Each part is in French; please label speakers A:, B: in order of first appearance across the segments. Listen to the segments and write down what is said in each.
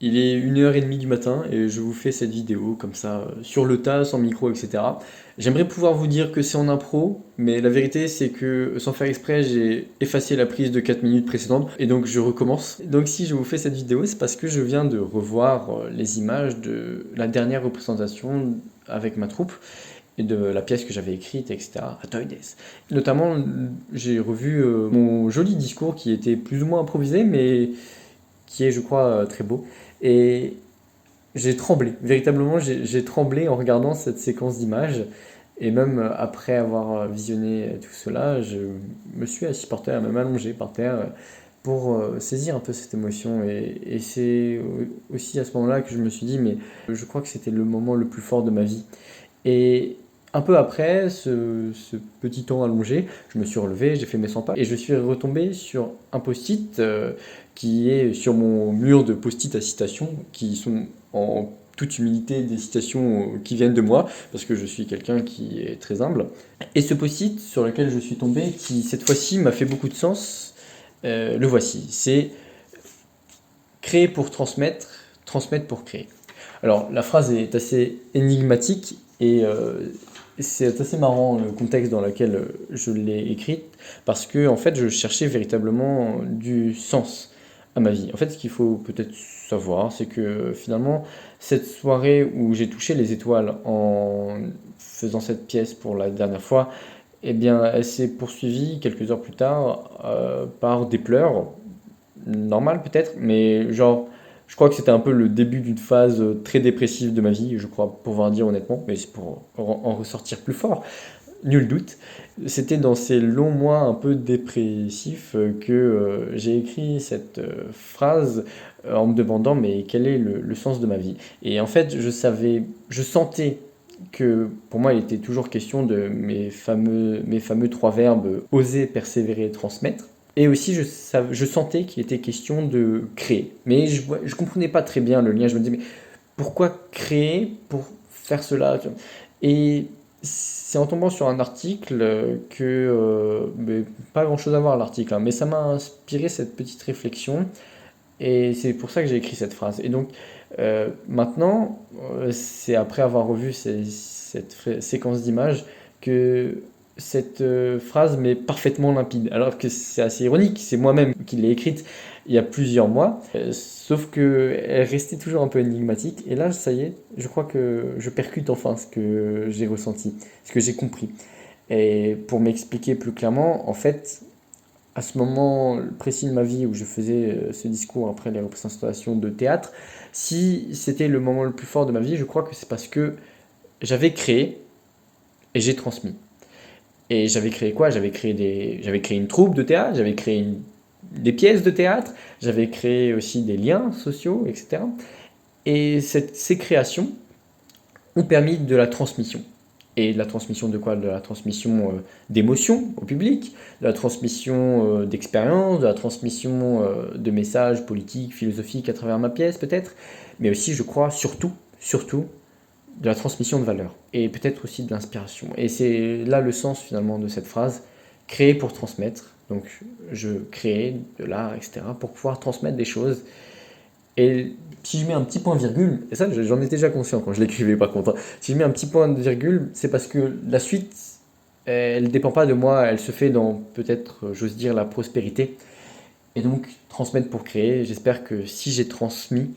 A: Il est 1h30 du matin et je vous fais cette vidéo comme ça, sur le tas, sans micro, etc. J'aimerais pouvoir vous dire que c'est en impro, mais la vérité c'est que sans faire exprès, j'ai effacé la prise de 4 minutes précédente et donc je recommence. Donc si je vous fais cette vidéo, c'est parce que je viens de revoir les images de la dernière représentation avec ma troupe et de la pièce que j'avais écrite, etc. à Toydes. Notamment, j'ai revu mon joli discours qui était plus ou moins improvisé, mais qui est, je crois, très beau. Et j'ai tremblé, véritablement, j'ai tremblé en regardant cette séquence d'images. Et même après avoir visionné tout cela, je me suis assis par terre, même allongé par terre, pour saisir un peu cette émotion. Et c'est aussi à ce moment-là que je me suis dit, mais je crois que c'était le moment le plus fort de ma vie. Et un peu après ce petit temps allongé, je me suis relevé, j'ai fait mes 100 pas et je suis retombé sur un post-it qui est sur mon mur de post-it à citations, qui sont en toute humilité des citations qui viennent de moi, parce que je suis quelqu'un qui est très humble. Et ce post-it sur lequel je suis tombé, qui cette fois-ci m'a fait beaucoup de sens, le voici. C'est créer pour transmettre, transmettre pour créer. Alors la phrase est assez énigmatique et c'est assez marrant le contexte dans lequel je l'ai écrite parce que en fait je cherchais véritablement du sens à ma vie. En fait ce qu'il faut peut-être savoir c'est que finalement cette soirée où j'ai touché les étoiles en faisant cette pièce pour la dernière fois, eh bien elle s'est poursuivie quelques heures plus tard par des pleurs, normal peut-être, mais genre, je crois que c'était un peu le début d'une phase très dépressive de ma vie, je crois pouvoir dire honnêtement, mais c'est pour en ressortir plus fort, nul doute. C'était dans ces longs mois un peu dépressifs que j'ai écrit cette phrase en me demandant mais quel est le sens de ma vie. Et en fait, je sentais que pour moi, il était toujours question de mes fameux trois verbes oser, persévérer, transmettre. Et aussi, je sentais qu'il était question de créer. Mais je ne comprenais pas très bien le lien. Je me disais, mais pourquoi créer pour faire cela? Et c'est en tombant sur un article mais pas grand-chose à voir l'article, hein, mais ça m'a inspiré cette petite réflexion. Et c'est pour ça que j'ai écrit cette phrase. Et donc, maintenant, c'est après avoir revu cette séquence d'images que cette phrase m'est parfaitement limpide. Alors que c'est assez ironique, c'est moi-même qui l'ai écrite il y a plusieurs mois, sauf qu'elle restait toujours un peu énigmatique. Et là, ça y est, je crois que je percute enfin ce que j'ai ressenti, ce que j'ai compris. Et pour m'expliquer plus clairement, en fait, à ce moment précis de ma vie où je faisais ce discours après les représentations de théâtre, si c'était le moment le plus fort de ma vie, je crois que c'est parce que j'avais créé et j'ai transmis. Et j'avais créé quoi? J'avais créé une troupe de théâtre, des pièces de théâtre, j'avais créé aussi des liens sociaux, etc. Et ces créations ont permis de la transmission. Et de la transmission de quoi? De la transmission d'émotions au public, de la transmission d'expériences, de la transmission de messages politiques, philosophiques à travers ma pièce peut-être, mais aussi je crois surtout de la transmission de valeurs et peut-être aussi de l'inspiration. Et c'est là le sens finalement de cette phrase, créer pour transmettre. Donc je crée de l'art, etc. pour pouvoir transmettre des choses. Et si je mets un petit point virgule, et ça j'en étais déjà conscient quand je l'écrivais par contre, hein. Si je mets un petit point de virgule, c'est parce que la suite, elle ne dépend pas de moi, elle se fait dans peut-être, j'ose dire, la prospérité. Et donc transmettre pour créer, j'espère que si j'ai transmis,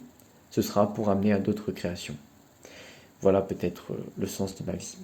A: ce sera pour amener à d'autres créations. Voilà peut-être le sens de ma vie.